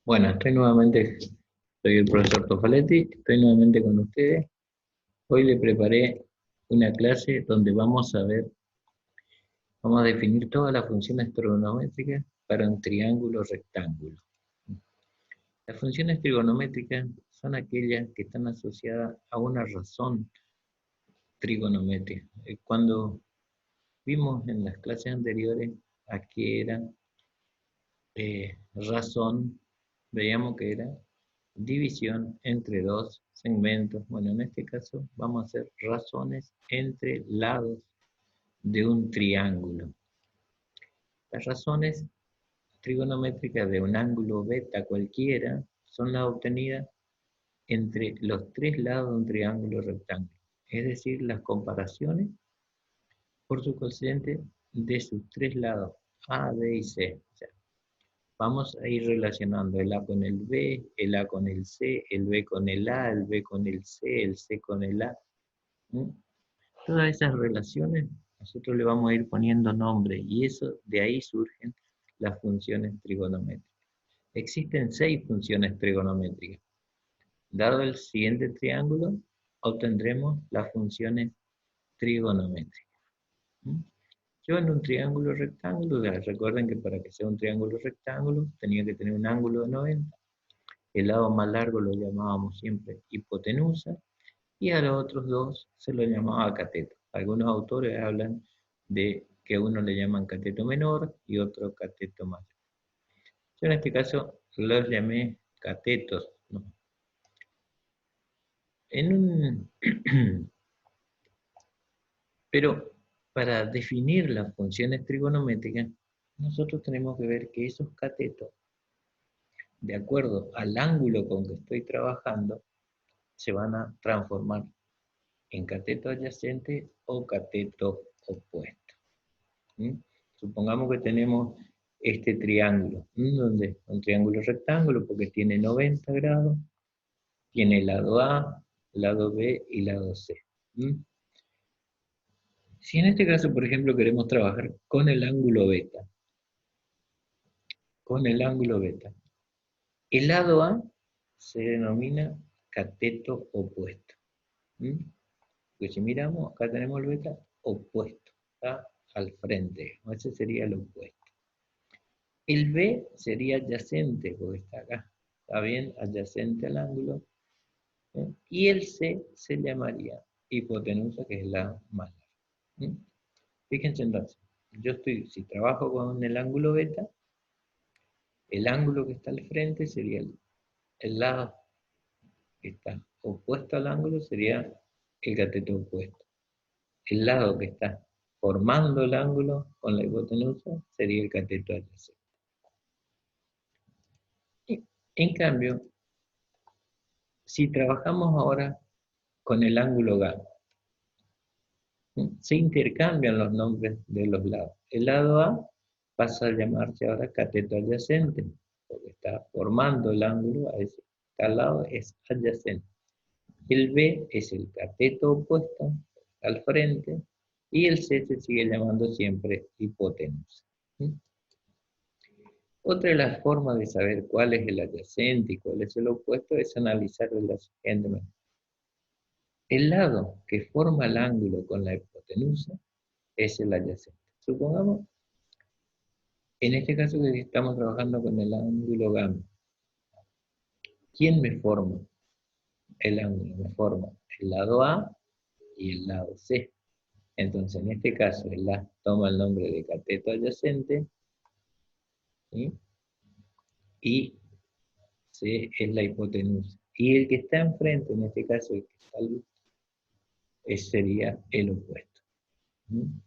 Bueno, soy el profesor Tofaletti, estoy nuevamente con ustedes. Hoy le preparé una clase donde vamos a definir todas las funciones trigonométricas para un triángulo rectángulo. Las funciones trigonométricas son aquellas que están asociadas a una razón trigonométrica. Cuando vimos en las clases anteriores a qué era razón, veíamos que era división entre dos segmentos. Bueno, en este caso vamos a hacer razones entre lados de un triángulo. Las razones trigonométricas de un ángulo beta cualquiera son las obtenidas entre los tres lados de un triángulo rectángulo, es decir, las comparaciones por su cociente de sus tres lados, A, B y C. O sea, vamos a ir relacionando el A con el B, el A con el C, el B con el A, el B con el C con el A. ¿Mm? Todas esas relaciones nosotros le vamos a ir poniendo nombre y eso de ahí surgen las funciones trigonométricas. Existen 6 funciones trigonométricas. Dado el siguiente triángulo, obtendremos las funciones trigonométricas. ¿Mm? Yo en un triángulo rectángulo, recuerden que para que sea un triángulo rectángulo tenía que tener un ángulo de 90. El lado más largo lo llamábamos siempre hipotenusa y a los otros dos se lo llamaba cateto. Algunos autores hablan de que a uno le llaman cateto menor y otro cateto mayor. Yo en este caso los llamé catetos, ¿no? En un... Pero para definir las funciones trigonométricas, nosotros tenemos que ver que esos catetos, de acuerdo al ángulo con que estoy trabajando, se van a transformar en cateto adyacente o cateto opuesto. ¿Mm? Supongamos que tenemos este triángulo, donde un triángulo rectángulo porque tiene 90 grados, tiene lado A, lado B y lado C. ¿Mm? Si en este caso, por ejemplo, queremos trabajar con el ángulo beta, el lado A se denomina cateto opuesto. ¿Mm? Porque si miramos, acá tenemos el beta opuesto, está al frente, ese sería el opuesto. El B sería adyacente, porque está acá, está bien adyacente al ángulo, ¿eh? Y el C se llamaría hipotenusa, que es la más larga. ¿Mm? Fíjense entonces, si trabajo con el ángulo beta, el ángulo que está al frente sería el lado que está opuesto al ángulo, sería el cateto opuesto. El lado que está formando el ángulo con la hipotenusa sería el cateto adyacente. En cambio, si trabajamos ahora con el ángulo gamma, se intercambian los nombres de los lados. El lado A pasa a llamarse ahora cateto adyacente, porque está formando el ángulo, a ese tal lado es adyacente. El B es el cateto opuesto, al frente, y el C se sigue llamando siempre hipotenusa. Otra de las formas de saber cuál es el adyacente y cuál es el opuesto es analizar de la siguiente manera. El lado que forma el ángulo con la hipotenusa es el adyacente. Supongamos, en este caso que estamos trabajando con el ángulo gamma. ¿Quién me forma el ángulo? Me forma el lado A y el lado C. Entonces, en este caso, el A toma el nombre de cateto adyacente, ¿sí? Y C es la hipotenusa. Y el que está enfrente, en este caso, el que está sería el opuesto. ¿Mm?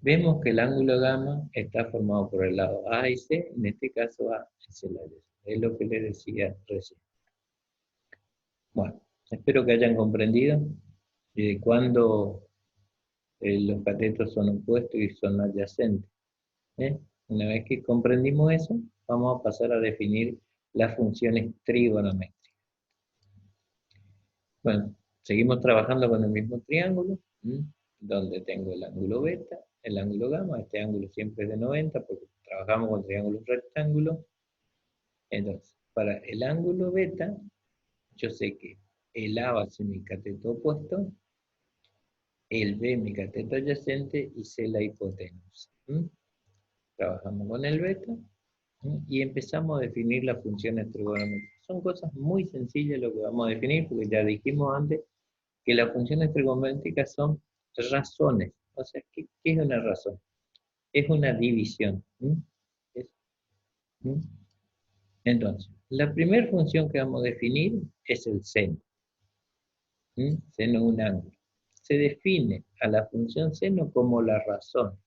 Vemos que el ángulo gamma está formado por el lado A y C, en este caso A es el adyacente. Es lo que les decía recién. Bueno, espero que hayan comprendido cuándo los catetos son opuestos y son adyacentes. ¿Eh? Una vez que comprendimos eso, vamos a pasar a definir las funciones trigonométricas. Bueno, seguimos trabajando con el mismo triángulo, donde tengo el ángulo beta, el ángulo gamma. Este ángulo siempre es de 90 porque trabajamos con triángulos rectángulos. Entonces, para el ángulo beta, yo sé que el A va a ser mi cateto opuesto, el B mi cateto adyacente y C la hipotenusa. Trabajamos con el beta y empezamos a definir las funciones trigonométricas. Son cosas muy sencillas lo que vamos a definir, porque ya dijimos antes que las funciones trigonométricas son razones. O sea, ¿qué es una razón? Es una división. ¿Mm? Entonces, la primera función que vamos a definir es el seno. Seno de un ángulo. Se define a la función seno como la razón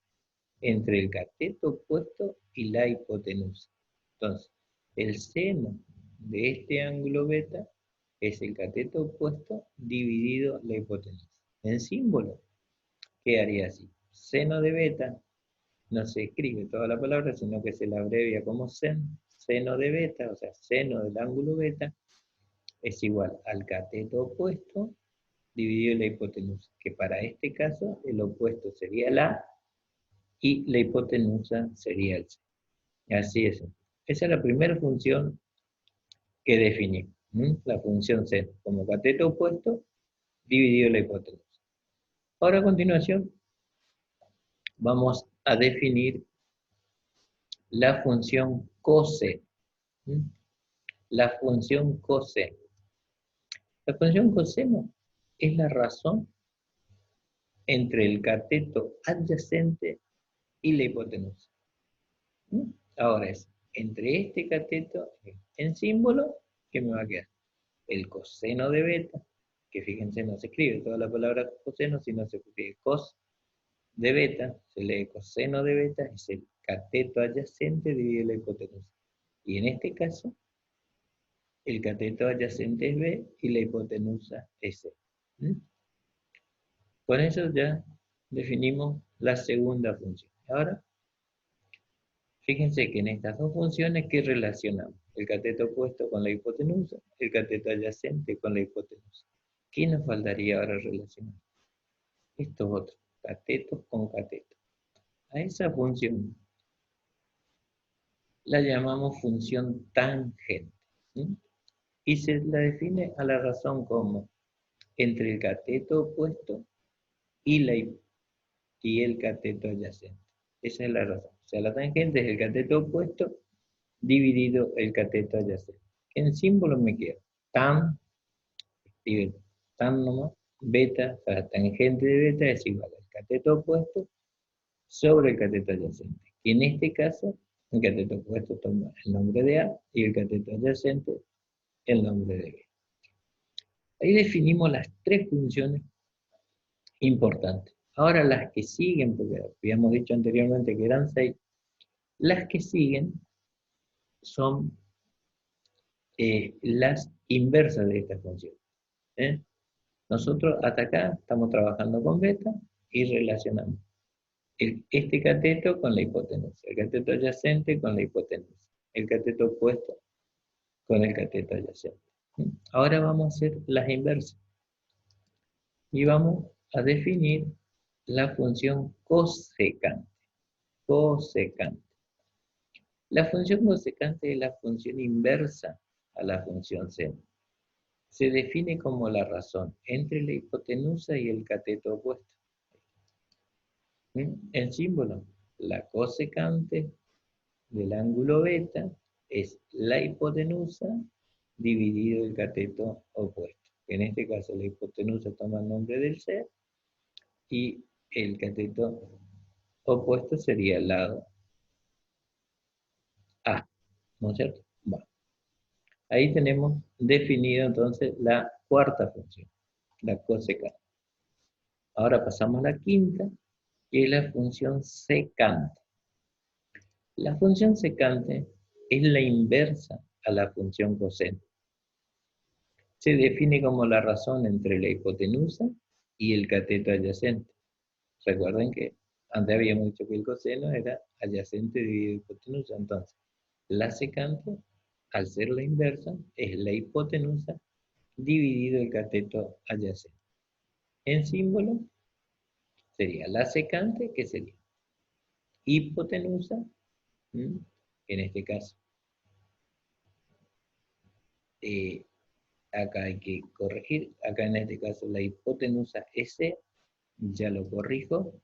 entre el cateto opuesto y la hipotenusa. Entonces, el seno de este ángulo beta es el cateto opuesto dividido la hipotenusa. En símbolo quedaría así. Seno de beta no se escribe toda la palabra, sino que se la abrevia como sen. Seno de beta, o sea, seno del ángulo beta, es igual al cateto opuesto dividido la hipotenusa, que para este caso el opuesto sería el A y la hipotenusa sería el C. Así es. Esa es la primera función que definimos. La función seno como cateto opuesto dividido la hipotenusa. Ahora a continuación vamos a definir la función coseno. La función coseno. La función coseno es la razón entre el cateto adyacente y la hipotenusa. Ahora es entre este cateto, en símbolo, ¿qué me va a quedar? El coseno de beta, que fíjense no se escribe toda la palabra coseno, sino se escribe cos de beta, se lee coseno de beta, es el cateto adyacente dividido la hipotenusa. Y en este caso, el cateto adyacente es B y la hipotenusa es C. Con eso ya definimos la segunda función. Ahora, fíjense que en estas dos funciones, ¿qué relacionamos? El cateto opuesto con la hipotenusa, el cateto adyacente con la hipotenusa. ¿Qué nos faltaría ahora relacionar? Estos otros, catetos con catetos. A esa función la llamamos función tangente. Y se la define a la razón como entre el cateto opuesto y, y el cateto adyacente. Esa es la razón. O sea, la tangente es el cateto opuesto dividido el cateto adyacente. En símbolo me queda tan, escribe tan nomás, beta, o sea, tangente de beta es igual al cateto opuesto sobre el cateto adyacente. Y en este caso, el cateto opuesto toma el nombre de A y el cateto adyacente el nombre de B. Ahí definimos las tres funciones importantes. Ahora las que siguen, porque habíamos dicho anteriormente que eran 6, las que siguen son las inversas de esta función. Nosotros hasta acá estamos trabajando con beta y relacionamos este cateto con la hipotenusa, el cateto adyacente con la hipotenusa, el cateto opuesto con el cateto adyacente. Ahora vamos a hacer las inversas y vamos a definir la función cosecante. Cosecante. La función cosecante es la función inversa a la función seno. Se define como la razón entre la hipotenusa y el cateto opuesto. El símbolo, la cosecante del ángulo beta es la hipotenusa dividido el cateto opuesto. En este caso la hipotenusa toma el nombre del C y el cateto opuesto sería el lado A, ¿no es cierto? Bueno, ahí tenemos definido entonces la cuarta función, la cosecante. Ahora pasamos a la quinta, que es la función secante. La función secante es la inversa a la función coseno. Se define como la razón entre la hipotenusa y el cateto adyacente. Recuerden que antes habíamos dicho que el coseno era adyacente dividido hipotenusa. Entonces, la secante, al ser la inversa, es la hipotenusa dividido el cateto adyacente. En símbolo, sería la secante, que sería hipotenusa, en este caso, acá hay que corregir, acá en este caso la hipotenusa S, ya lo corrijo,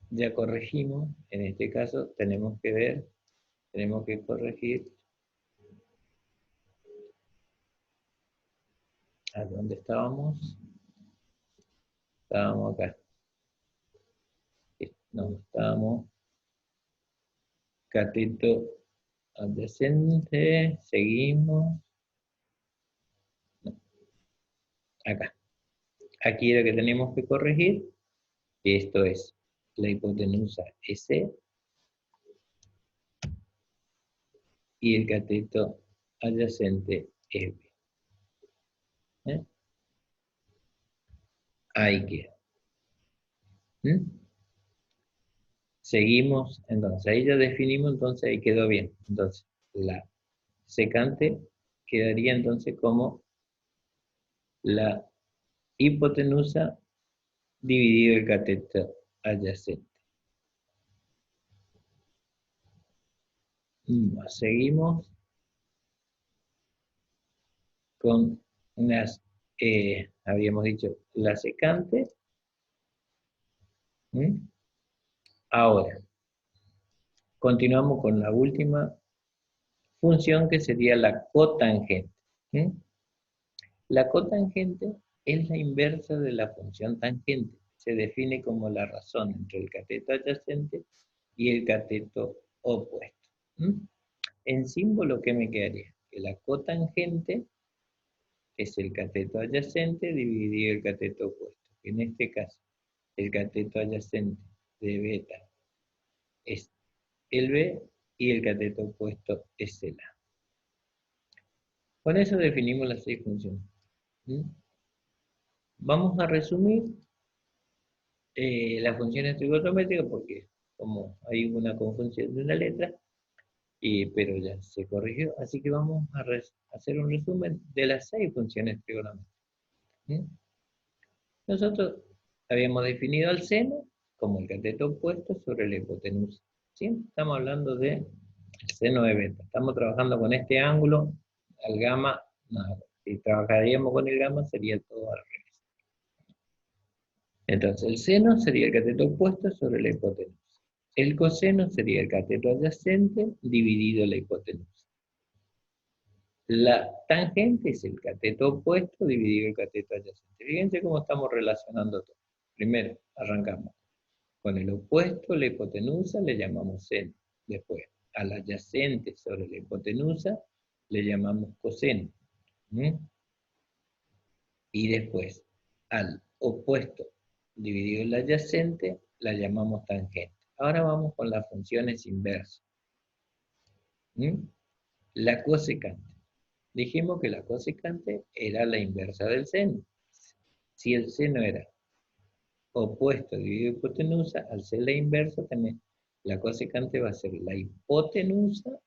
ya corregimos, en este caso tenemos que ver, tenemos que corregir a dónde estábamos, estábamos acá, no, estábamos cateto adyacente, seguimos, no, acá, aquí es lo que tenemos que corregir, y esto es la hipotenusa S y el cateto adyacente es B. ¿Eh? Ahí queda. ¿Mm? Seguimos, entonces, ahí ya definimos, entonces ahí quedó bien. Entonces, la secante quedaría entonces como la hipotenusa dividido el cateto adyacente. Seguimos con unas, habíamos dicho, la secante. ¿Mm? Ahora, continuamos con la última función que sería la cotangente. ¿Mm? La cotangente es la inversa de la función tangente. Se define como la razón entre el cateto adyacente y el cateto opuesto. ¿Mm? En símbolo, ¿qué me quedaría? Que la cotangente es el cateto adyacente dividido el cateto opuesto. En este caso, el cateto adyacente de beta es el B y el cateto opuesto es el A. Con eso definimos las 6 funciones. ¿Mm? Vamos a resumir las funciones trigonométricas porque como hay una conjunción de una letra, pero ya se corrigió, así que vamos a hacer un resumen de las 6 funciones trigonométricas. ¿Mm? Nosotros habíamos definido al seno como el cateto opuesto sobre la hipotenusa. ¿Sí? Estamos hablando del seno de beta. Estamos trabajando con este ángulo, al gamma, nada. Si trabajaríamos con el gamma sería todo al revés. Entonces el seno sería el cateto opuesto sobre la hipotenusa. El coseno sería el cateto adyacente dividido la hipotenusa. La tangente es el cateto opuesto dividido el cateto adyacente. Fíjense cómo estamos relacionando todo. Primero, arrancamos. Con el opuesto, la hipotenusa, le llamamos seno. Después, al adyacente sobre la hipotenusa, le llamamos coseno. ¿Mm? Y después, al opuesto dividido el adyacente, la llamamos tangente. Ahora vamos con las funciones inversas. ¿Mm? La cosecante. Dijimos que la cosecante era la inversa del seno. Si el seno era opuesto dividido hipotenusa, al ser la inversa también la cosecante va a ser la hipotenusa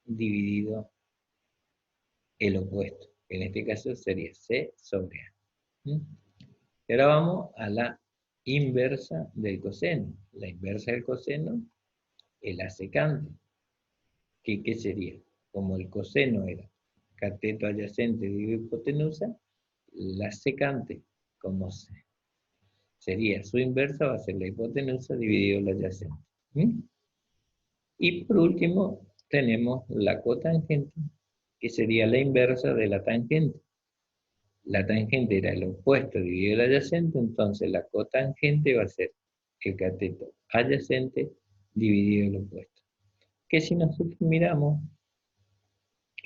dividido el opuesto. En este caso sería C sobre A. ¿Mm? Y ahora vamos a la inversa del coseno. La inversa del coseno es la secante. ¿Qué sería? Como el coseno era cateto adyacente dividido hipotenusa, la secante, como sería su inversa, va a ser la hipotenusa dividido la adyacente. ¿Mm? Y por último, tenemos la cotangente, que sería la inversa de la tangente. La tangente era el opuesto dividido el adyacente, entonces la cotangente va a ser el cateto adyacente dividido el opuesto. Que si nosotros miramos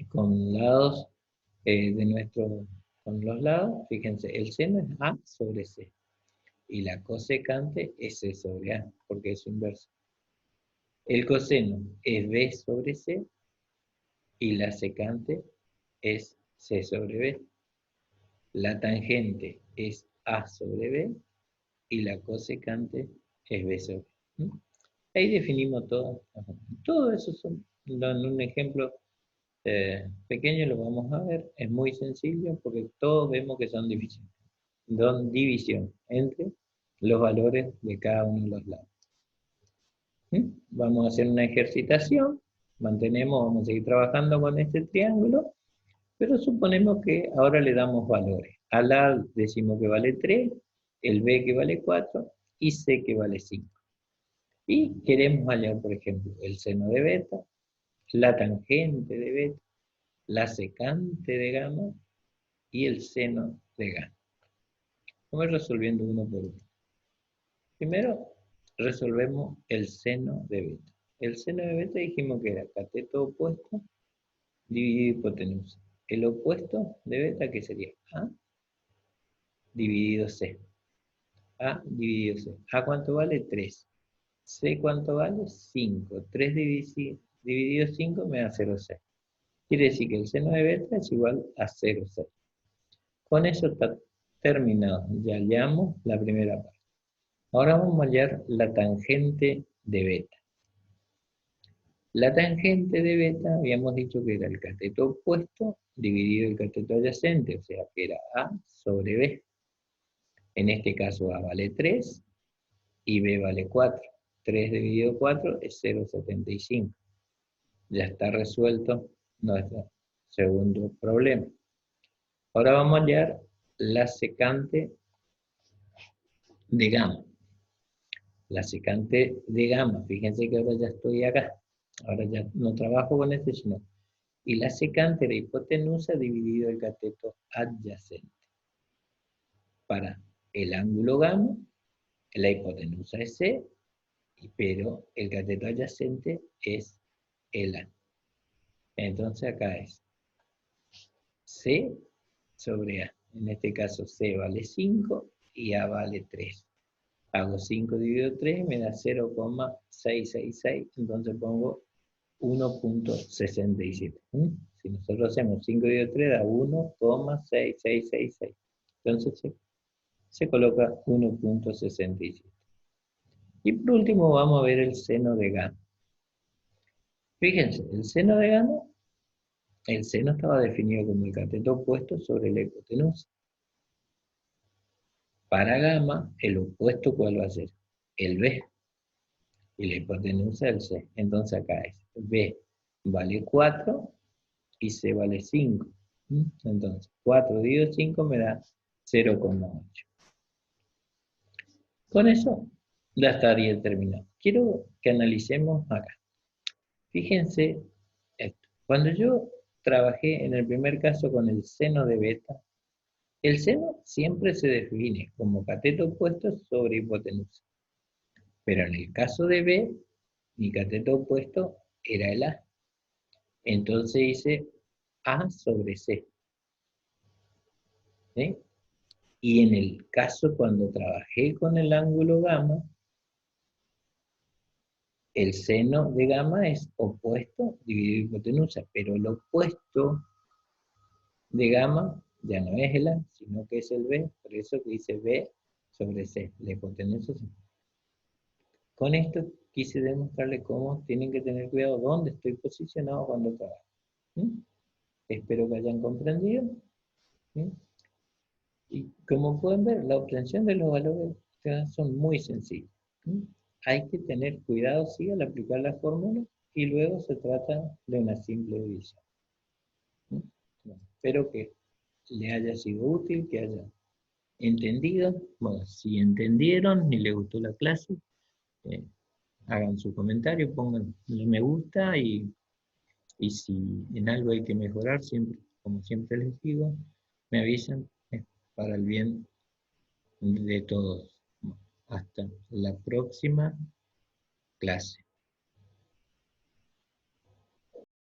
con lados con los lados, fíjense, el seno es A sobre C. Y la cosecante es C sobre A, porque es inverso. El coseno es B sobre C y la secante es C sobre B. La tangente es A sobre B y la cosecante es B sobre B. Ahí definimos todo. Todo eso en un ejemplo pequeño lo vamos a ver. Es muy sencillo porque todos vemos que son división entre los valores de cada uno de los lados. Vamos a hacer una ejercitación mantenemos, vamos a seguir trabajando con este triángulo, pero suponemos que ahora le damos valores. Al A decimos que vale 3, el B que vale 4 y C que vale 5. Y queremos hallar, por ejemplo, el seno de beta, la tangente de beta, la secante de gamma y el seno de gamma. Vamos resolviendo uno por uno. Primero, resolvemos el seno de beta. El seno de beta dijimos que era cateto opuesto dividido hipotenusa. El opuesto de beta, ¿qué sería? A dividido C. A dividido C. ¿A cuánto vale? 3. C, ¿cuánto vale? 5. 3 dividido 5 me da 0,6. Quiere decir que el seno de beta es igual a 0,6. Con eso está terminado. Ya hallamos la primera parte. Ahora vamos a hallar la tangente de beta. La tangente de beta habíamos dicho que era el cateto opuesto dividido el cateto adyacente, o sea que era A sobre B. En este caso A vale 3 y B vale 4. 3 dividido 4 es 0,75. Ya está resuelto nuestro segundo problema. Ahora vamos a hallar la secante de gamma. La secante de gamma, fíjense que ahora ya estoy acá. Ahora ya no trabajo con este, sino. Y la secante de hipotenusa dividido el cateto adyacente. Para el ángulo gamma, la hipotenusa es C, pero el cateto adyacente es el A. Entonces acá es C sobre A. En este caso C vale 5 y A vale 3. Hago 5 dividido 3, me da 0,666, entonces pongo 1,67. Si nosotros hacemos 5 dividido 3 da 1,6666. Entonces se coloca 1,67. Y por último vamos a ver el seno de gamma. Fíjense, el seno de gamma, el seno estaba definido como el cateto opuesto sobre la hipotenusa. Para gamma, el opuesto, ¿cuál va a ser? El B. Y la hipotenusa el C. Entonces acá es B vale 4 y C vale 5. Entonces 4 dividido 5 me da 0,8. Con eso ya estaría terminado. Quiero que analicemos acá. Fíjense esto. Cuando yo trabajé en el primer caso con el seno de beta, el seno siempre se define como cateto opuesto sobre hipotenusa. Pero en el caso de B, mi cateto opuesto era el A. Entonces hice A sobre C. ¿Sí? Y en el caso cuando trabajé con el ángulo gamma, el seno de gamma es opuesto dividido hipotenusa, pero el opuesto de gamma ya no es el A, sino que es el B, por eso que dice B sobre C, la hipotenusa. Con esto quise demostrarles cómo tienen que tener cuidado dónde estoy posicionado cuando trabajo. ¿Sí? Espero que hayan comprendido. ¿Sí? Y como pueden ver, la obtención de los valores son muy sencillos. ¿Sí? Hay que tener cuidado, sí, al aplicar la fórmula y luego se trata de una simple división. ¿Sí? Bueno, espero que le haya sido útil, que haya entendido. Bueno, si entendieron y les gustó la clase, eh, hagan su comentario, pongan me gusta y si en algo hay que mejorar, siempre, como siempre les digo, me avisan para el bien de todos. Hasta la próxima clase.